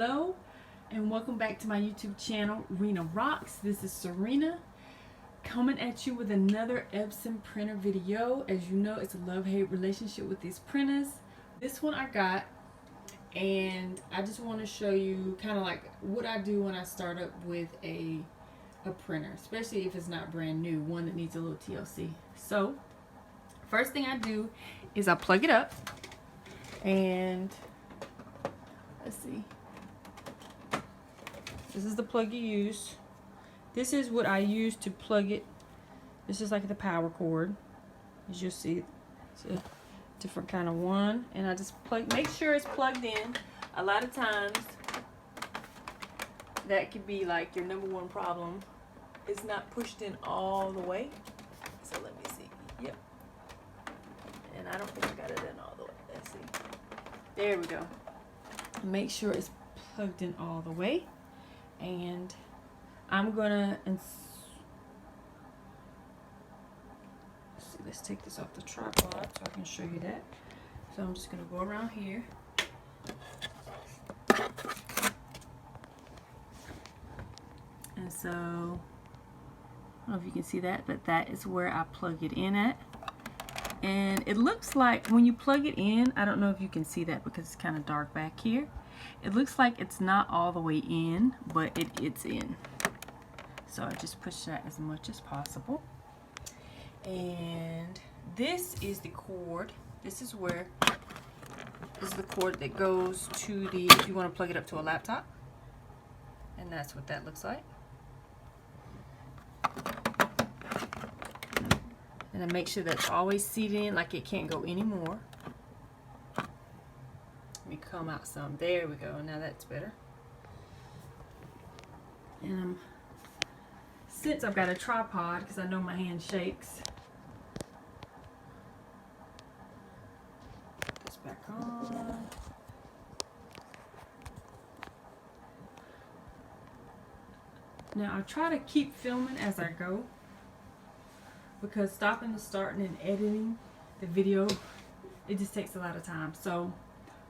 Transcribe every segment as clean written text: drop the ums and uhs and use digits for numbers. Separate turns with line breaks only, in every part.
Hello and welcome back to my YouTube channel, Rena Rocks. This is Serena coming at you with another Epson printer video. As you know, it's a love-hate relationship with these printers. This one I got, and I just want to show you kind of like what I do when I start up with a printer, especially if it's not brand new, one that needs a little TLC. So first thing I do is I plug it up, and let's see, this is the plug you use. This is what I use to plug it. This is like the power cord, as you'll see. It's a different kind of one, and I just make sure it's plugged in. A lot of times that could be like your number one problem. It's not pushed in all the way. So let me see. Yep. And I don't think I got it in all the way. Let's see. There we go. Make sure it's plugged in all the way, and I'm gonna let's take this off the tripod so I can show you that. So I'm just gonna go around here, and so I don't know if you can see that, but that is where I plug it in at. And it looks like when you plug it in, I don't know if you can see that because it's kind of dark back here. It looks like it's not all the way in, but it's in. So I just push that as much as possible. And this is the cord. This is the cord that goes to the, if you want to plug it up to a laptop. And that's what that looks like. And then make sure that's always seated in, like it can't go anymore. Let me come out some. There we go. Now that's better. And since I've got a tripod, because I know my hand shakes, put this back on. Now I try to keep filming as I go, because stopping and starting and editing the video, it just takes a lot of time. So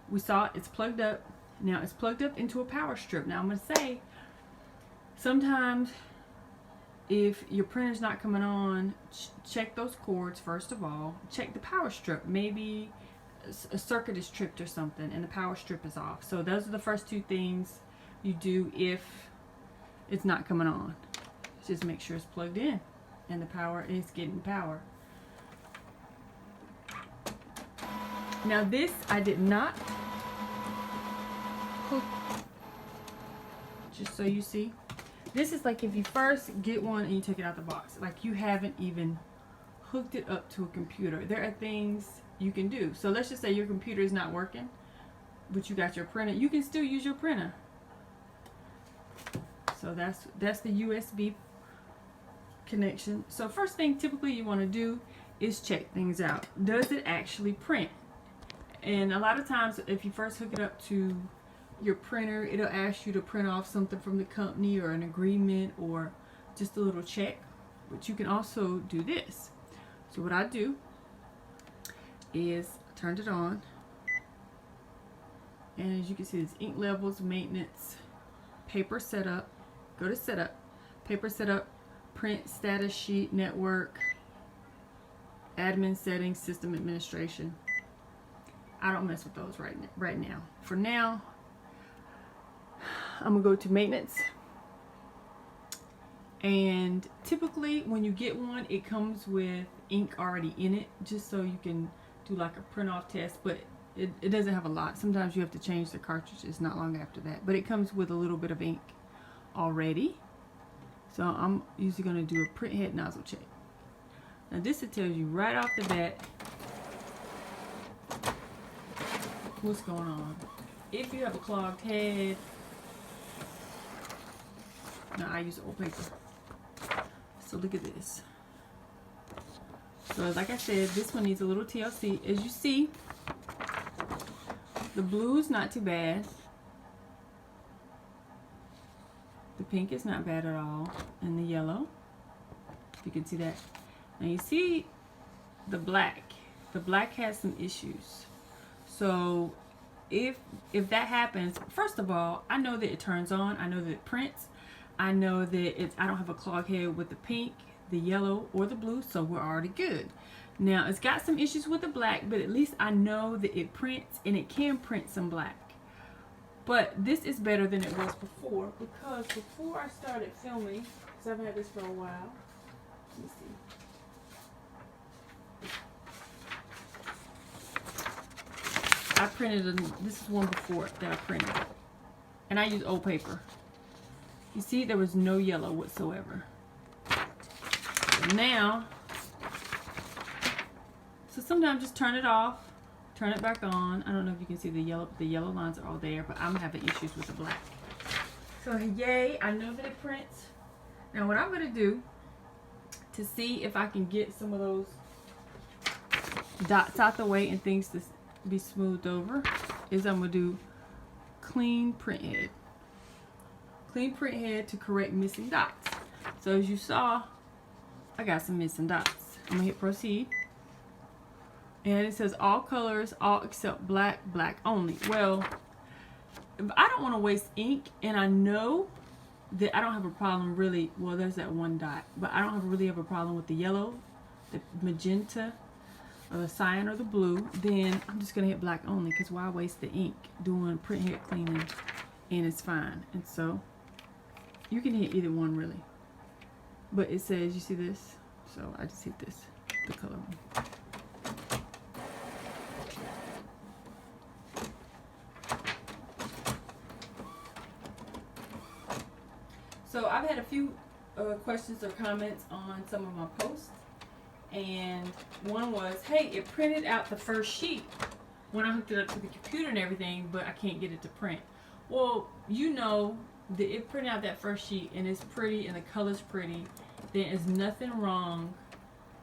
we saw it's plugged up. Now it's plugged up into a power strip. Now I'm going to say, sometimes if your printer's not coming on, check those cords first of all. Check the power strip. Maybe a circuit is tripped or something and the power strip is off. So those are the first two things you do if it's not coming on. Just make sure it's plugged in and the power is getting power. Now this I did not hook, just so you see. This is like if you first get one and you take it out the box, like you haven't even hooked it up to a computer. There are things you can do. So let's just say your computer is not working, but you got your printer. You can still use your printer. So that's the USB connection. So first thing typically you want to do is check things out. Does it actually print? And a lot of times if you first hook it up to your printer, it'll ask you to print off something from the company or an agreement or just a little check. But you can also do this. So what I do is I turned it on, and as you can see, there's ink levels, maintenance, paper setup. Go to setup, paper setup, print status sheet, network, admin settings, system administration. I don't mess with those right now. For now, I'm gonna go to maintenance. And typically when you get one, it comes with ink already in it, just so you can do like a print off test, but it doesn't have a lot. Sometimes you have to change the cartridges not long after that, but it comes with a little bit of ink already. So I'm usually going to do a printhead nozzle check. Now this it tells you right off the bat what's going on. If you have a clogged head, now I use old paper. So look at this. So like I said, this one needs a little TLC. As you see, the blue is not too bad. The pink is not bad at all, and the yellow, if you can see that. Now you see the black. The black has some issues. So if that happens, first of all, I know that it turns on. I know that it prints. I know that I don't have a clog head with the pink, the yellow, or the blue, so we're already good. Now, it's got some issues with the black, but at least I know that it prints, and it can print some black. But this is better than it was before, because before I started filming, because I've had this for a while, let me see. I printed, this is one before that I printed, and I used old paper. You see, there was no yellow whatsoever. Now, so sometimes just turn it off, turn it back on. I don't know if you can see the yellow lines are all there, but I'm having issues with the black. So yay, I know that it prints. Now what I'm gonna do to see if I can get some of those dots out the way and things to be smoothed over is I'm gonna do clean printhead. Clean printhead to correct missing dots. So as you saw, I got some missing dots. I'm gonna hit proceed. And it says all colors, all except black, black only. Well, I don't want to waste ink, and I know that I don't have a problem really. Well, there's that one dot, but I don't really have a problem with the yellow, the magenta, or the cyan, or the blue. Then I'm just gonna hit black only, because why waste the ink doing printhead cleaning, and it's fine. And so you can hit either one really, but it says, you see this? So I just hit this, the color one. So I've had a few questions or comments on some of my posts, and one was, hey, it printed out the first sheet when I hooked it up to the computer and everything, but I can't get it to print. Well, you know that it printed out that first sheet and it's pretty and the color's pretty, there is nothing wrong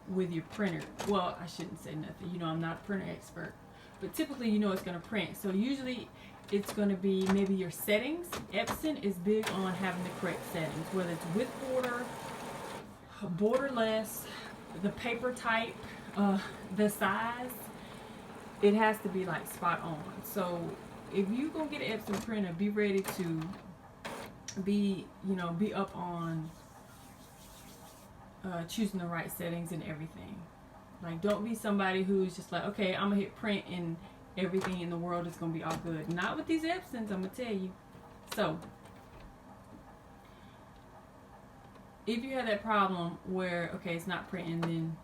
with your printer. Well, I shouldn't say nothing. You know, I'm not a printer expert, but typically you know it's going to print. So usually it's going to be maybe your settings. Epson is big on having the correct settings, whether it's with border, borderless, the paper type, the size. It has to be like spot on. So if you go get an Epson printer, be ready to be up on choosing the right settings and everything. Like, don't be somebody who's just like, okay, I'm gonna hit print and everything in the world is gonna be all good. Not with these Epsons, I'm gonna tell you. So if you have that problem where, okay, it's not printing, then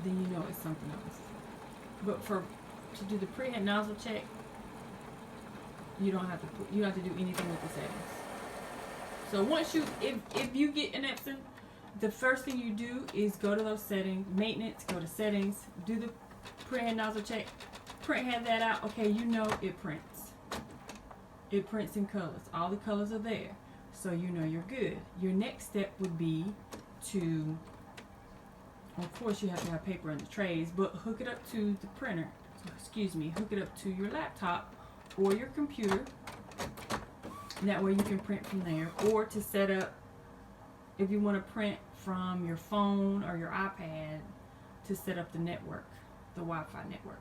you know it's something else. But to do the printhead nozzle check, you don't have to do anything with the settings. So once if you get an Epson, the first thing you do is go to those settings, maintenance, go to settings, do the printhead nozzle check, printhead that out. Okay, you know it prints. It prints in colors. All the colors are there. So you know you're good. Your next step would be to, of course you have to have paper in the trays, but hook it up to the printer. Hook it up to your laptop or your computer. That way you can print from there. Or to set up, if you want to print from your phone or your iPad, to set up the network, the Wi-Fi network.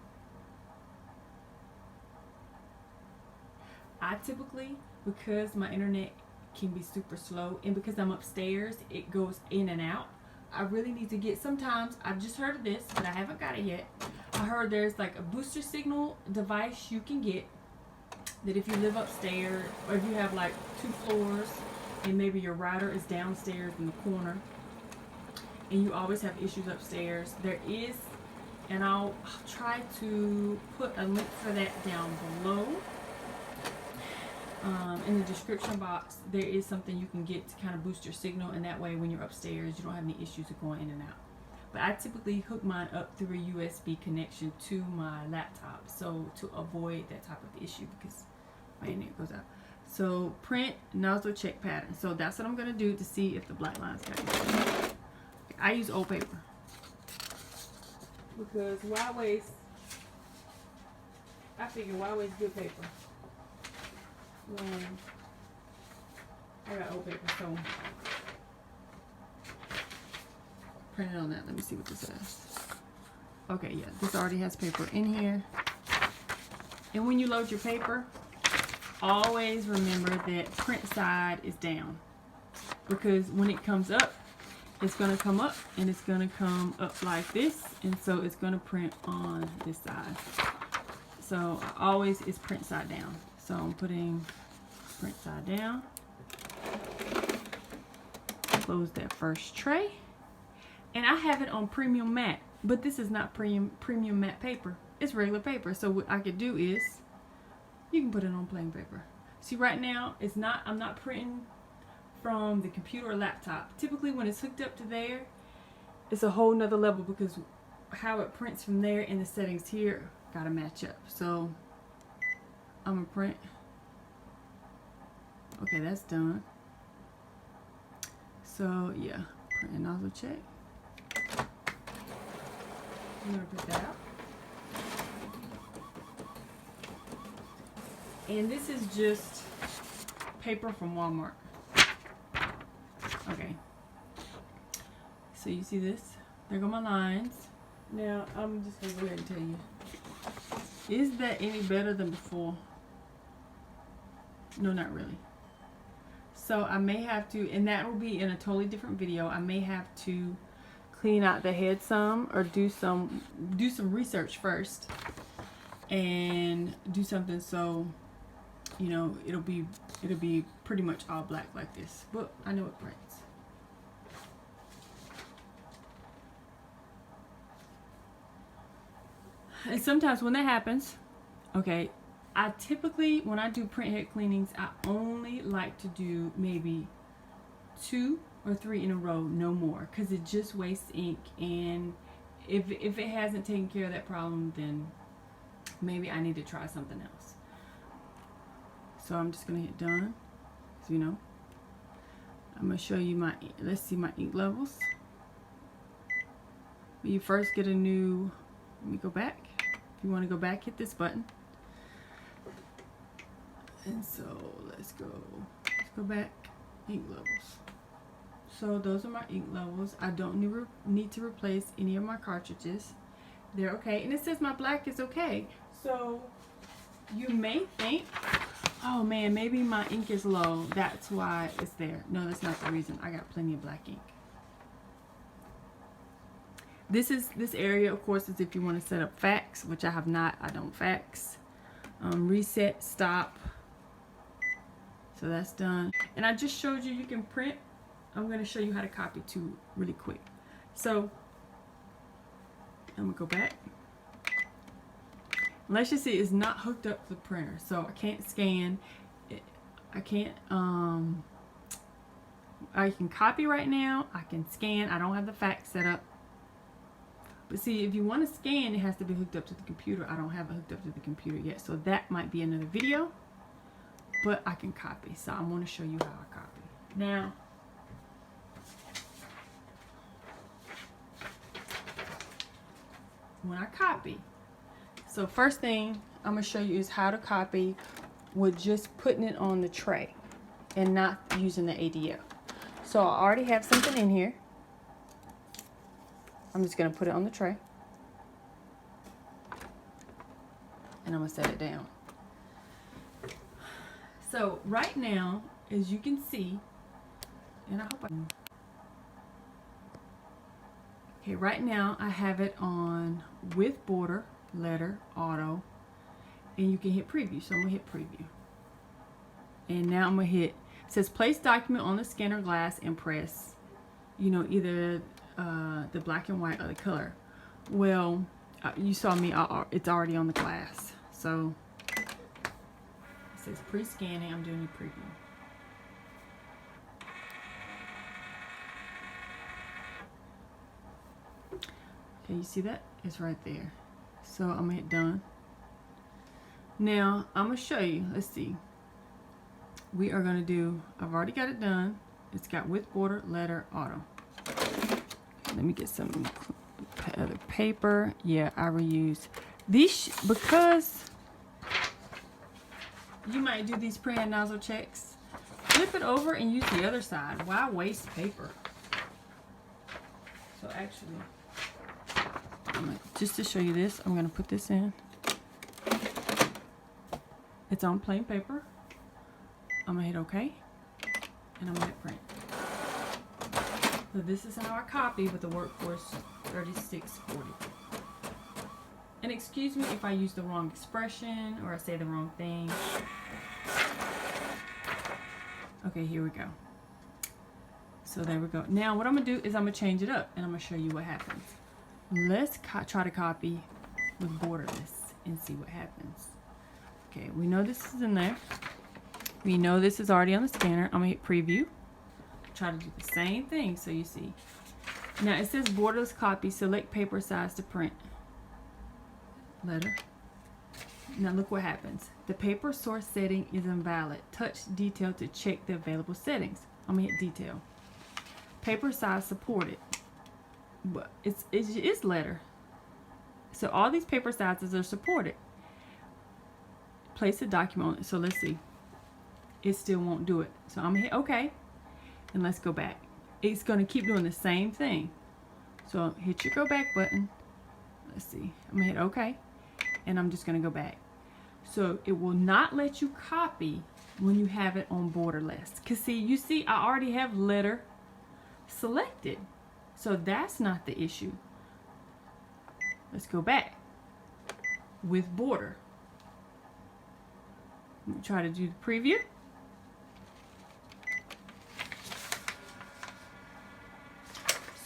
I typically, because my internet can be super slow, and because I'm upstairs, it goes in and out. I really need to get, sometimes, I've just heard of this, but I haven't got it yet. I heard there's like a booster signal device you can get, that if you live upstairs, or if you have like 2 floors, and maybe your router is downstairs in the corner, and you always have issues upstairs, there is, and I'll try to put a link for that down below. In the description box, there is something you can get to kind of boost your signal, and that way when you're upstairs you don't have any issues of going in and out. But I typically hook mine up through a USB connection to my laptop, so to avoid that type of issue, because my internet goes out. So print nozzle check pattern. So that's what I'm going to do to see if the black lines got it. I use old paper, because why waste, I figure why waste good paper. I got old paper, so print it on that. Let me see what this says. Okay, yeah, this already has paper in here. And when you load your paper, always remember that print side is down, because when it comes up, it's going to come up and it's going to come up like this, and so it's going to print on this side. So always is print side down. So I'm putting print side down. Close that first tray. And I have it on premium matte, but this is not premium matte paper. It's regular paper. So what I could do is, you can put it on plain paper. See, right now it's not, I'm not printing from the computer or laptop. Typically when it's hooked up to there, it's a whole nother level, because how it prints from there and the settings here gotta match up. So I'm gonna print. Okay, that's done. So yeah, print and nozzle check. I'm gonna put that out. And this is just paper from Walmart. Okay. So you see this? There go my lines. Now I'm just gonna go ahead and tell you. Is that any better than before? No, not really. So I may have to, and that will be in a totally different video, I may have to clean out the head some, or do some research first and do something so, you know, it'll be pretty much all black like this. But I know it prints. And sometimes when that happens, okay, I typically, when I do print head cleanings, I only like to do maybe 2 or 3 in a row, no more, because it just wastes ink. And if it hasn't taken care of that problem, then maybe I need to try something else. So I'm just gonna hit done. So, you know, I'm gonna show you my, let's see my ink levels. When you first get a new, let me go back. If you want to go back, hit this button. And so let's go back, ink levels. So those are my ink levels. I don't need to replace any of my cartridges. They're okay. And it says my black is okay. So you may think, oh man, maybe my ink is low. That's why it's there. No, that's not the reason. I got plenty of black ink. This area, of course, is if you want to set up fax, which I have not. I don't fax. Reset, stop. So that's done. And I just showed you can print. I'm going to show you how to copy too really quick. So I'm going to go back. Let's just see, it's not hooked up to the printer. So I can't scan. I can't, I can copy right now. I can scan. I don't have the fax set up. But see, if you want to scan, it has to be hooked up to the computer. I don't have it hooked up to the computer yet. So that might be another video. But I can copy. So I'm going to show you how I copy. Now, when I copy, so first thing I'm going to show you is how to copy with just putting it on the tray and not using the ADF. So I already have something in here. I'm just going to put it on the tray. And I'm going to set it down. So right now, as you can see, and I hope I can. Okay, right now I have it on with border, letter, auto, and you can hit preview. So I'm going to hit preview. And now I'm going to hit, it says place document on the scanner glass and press, you know, either the black and white or the color. Well, you saw me, it's already on the glass. So it says pre-scanning, I'm doing a preview. Okay, you see that? It's right there. So I'm gonna hit done. Now I'm gonna show you, let's see. We are gonna do, I've already got it done. It's got with border, letter, auto. Let me get some other paper. Yeah, I reuse these because you might do these pre-hand nozzle checks. Flip it over and use the other side. Why waste paper? So actually, just to show you this, I'm going to put this in. It's on plain paper. I'm gonna hit OK, and I'm gonna hit print. So this is how I copy with the Workforce 3640. And excuse me if I use the wrong expression or I say the wrong thing. Okay, here we go. So there we go. Now what I'm gonna do is I'm gonna change it up and I'm gonna show you what happens. Let's try to copy with borderless and see what happens. Okay, we know this is in there. We know this is already on the scanner. I'm gonna hit preview. Try to do the same thing so you see. Now it says borderless copy. Select paper size to print. Letter. Now look what happens. The paper source setting is invalid. Touch detail to check the available settings. I'm gonna hit detail. Paper size supported. But it's letter. So all these paper sizes are supported. Place a document on it. So let's see. It still won't do it. So I'm gonna hit OK. And let's go back. It's gonna keep doing the same thing. So hit your go back button. Let's see. I'm gonna hit OK. And I'm just gonna go back. So it will not let you copy when you have it on borderless. Cause see, you see I already have letter selected. So that's not the issue. Let's go back with border. Let me try to do the preview.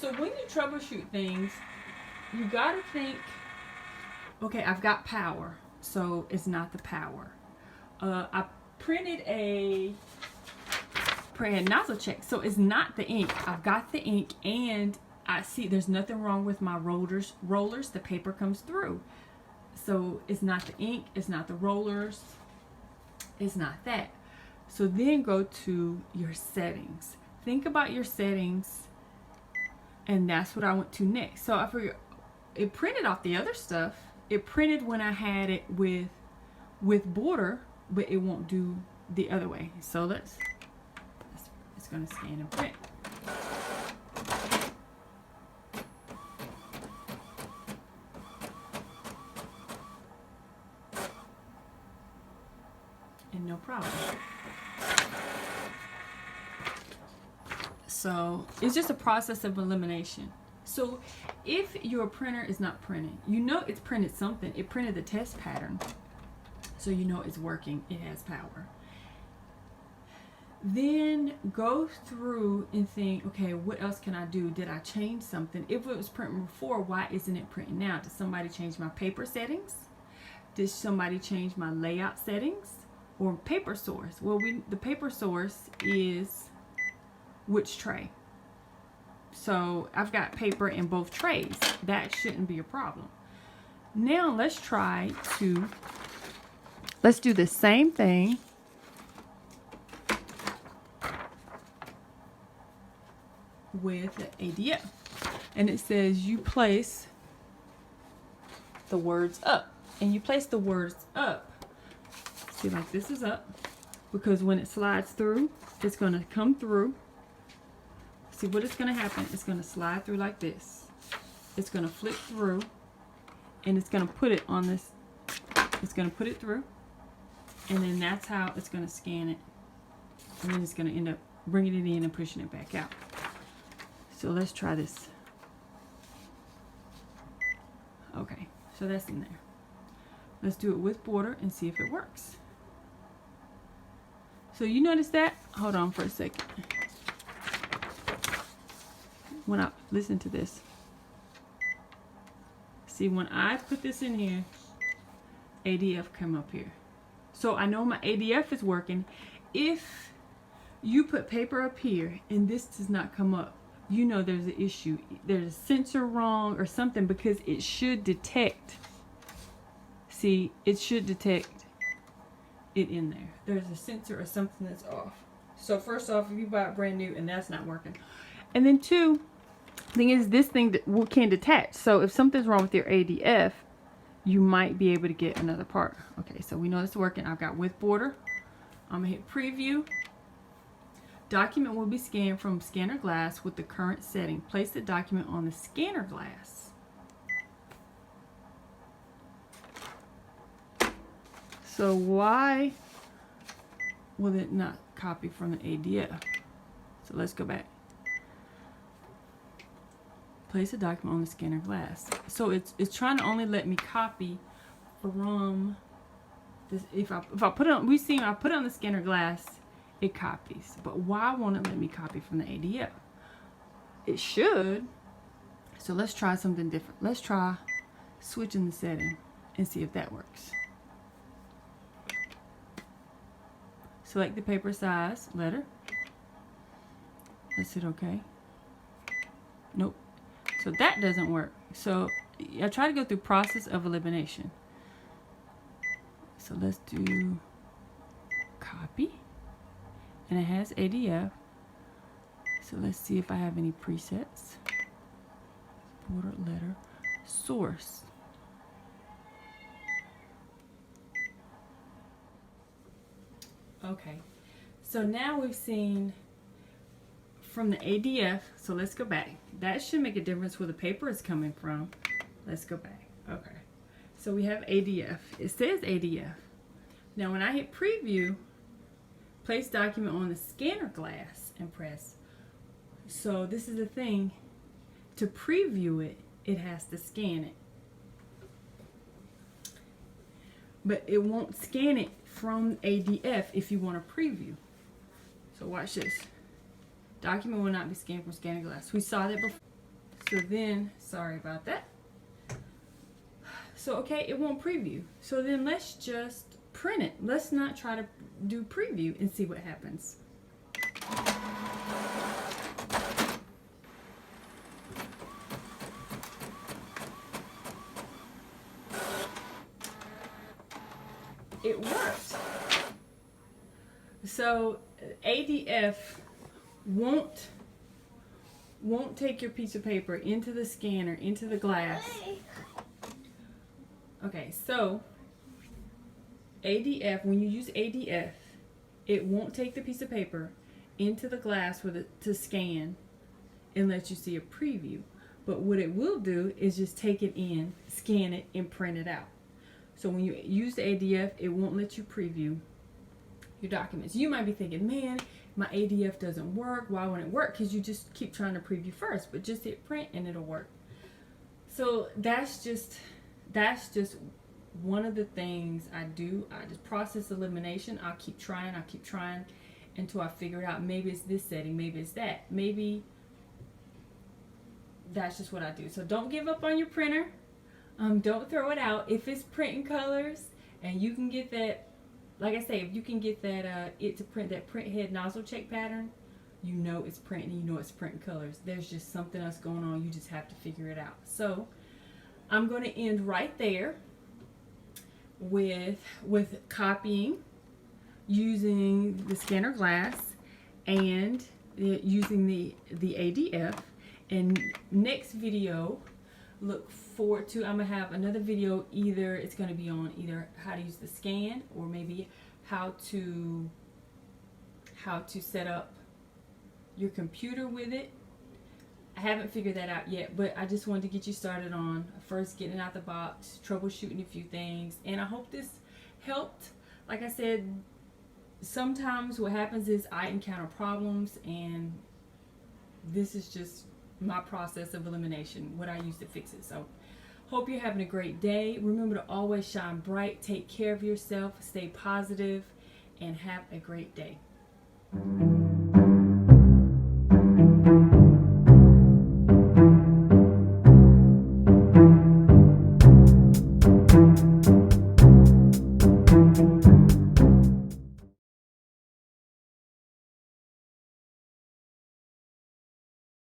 So when you troubleshoot things, you gotta think, okay, I've got power, so it's not the power. I printed a printhead nozzle check, so it's not the ink. I've got the ink, and I see there's nothing wrong with my rollers. The paper comes through. So it's not the ink, it's not the rollers, it's not that. So then go to your settings. Think about your settings, and that's what I went to next. So I figured it printed off the other stuff. It printed when I had it with border, but it won't do the other way. So it's going to scan and print. And no problem. So it's just a process of elimination. So if your printer is not printing, you know it's printed something. It printed the test pattern. So you know it's working. It has power. Then go through and think, okay, what else can I do? Did I change something? If it was printing before, why isn't it printing now? Did somebody change my paper settings? Did somebody change my layout settings? Or paper source? Well, the paper source is which tray? So I've got paper in both trays. That shouldn't be a problem. Now let's do the same thing with ADF. And it says you place the words up. And you place the words up. See, like this is up. Because when it slides through, it's going to come through. See what is going to happen? It's going to slide through like this. It's going to flip through. And it's going to put it on this. It's going to put it through. And then that's how it's going to scan it. And then it's going to end up bringing it in and pushing it back out. So let's try this. Okay, so that's in there. Let's do it with border and see if it works. So you notice that? Hold on for a second. When I listen to this. See, when I put this in here, ADF come up here. So I know my ADF is working. If you put paper up here and this does not come up, you know there's an issue. There's a sensor wrong or something, because it should detect. See, it should detect it in there. There's a sensor or something that's off. So first off, if you buy it brand new and that's not working. And then two, thing is, this thing can detach. So if something's wrong with your ADF, you might be able to get another part. Okay, so we know it's working. I've got with border. I'm gonna hit preview. Document will be scanned from scanner glass with the current setting. Place the document on the scanner glass. So why will it not copy from the ADF? So let's go back. Place a document on the scanner glass. So it's trying to only let me copy from this. If I put it on, I put it on the scanner glass, it copies. But why won't it let me copy from the ADF? It should. So let's try something different. Let's try switching the setting and see if that works. Select the paper size letter. Let's hit OK. Nope. So that doesn't work. So I try to go through process of elimination. So let's do copy. And it has ADF. So let's see if I have any presets. Border letter source. Okay. So now we've seen from the ADF, so let's go back. That should make a difference where the paper is coming from. Let's go back. Okay. So we have ADF. It says ADF. Now when I hit preview, place document on the scanner glass and press. So this is the thing. To preview it, it has to scan it. But it won't scan it from ADF if you want to preview. So watch this. Document will not be scanned from scanner glass. We saw that before. So then, sorry about that. So okay, it won't preview. So then let's just print it. Let's not try to do preview and see what happens. It worked. So ADF won't take your piece of paper into the scanner, into the glass. Okay, so ADF, when you use ADF, it won't take the piece of paper into the glass with it to scan and let you see a preview. But what it will do is just take it in, scan it, and print it out. So when you use the ADF, it won't let you preview your documents. You might be thinking, man, my ADF doesn't work. Why won't it work? Because you just keep trying to preview first, but just hit print and it'll work. So that's just one of the things I do. I just process elimination. I'll keep trying until I figure it out. Maybe it's this setting, maybe it's that. Maybe that's just what I do. So don't give up on your printer. Don't throw it out. If it's printing colors and you can get that, like I say, if you can get that it to print that printhead nozzle check pattern, you know it's printing, you know it's printing colors. There's just something else going on. You just have to figure it out. So I'm going to end right there with copying using the scanner glass and using the ADF. And next video, look forward to, I'm going to have another video. Either it's going to be on either how to use the scan or maybe how to set up your computer with it. I haven't figured that out yet, but I just wanted to get you started on first getting out the box, troubleshooting a few things, and I hope this helped. Like I said, sometimes what happens is I encounter problems, and this is just my process of elimination, what I use to fix it. So hope you're having a great day. Remember to always shine bright, take care of yourself, stay positive, and have a great day.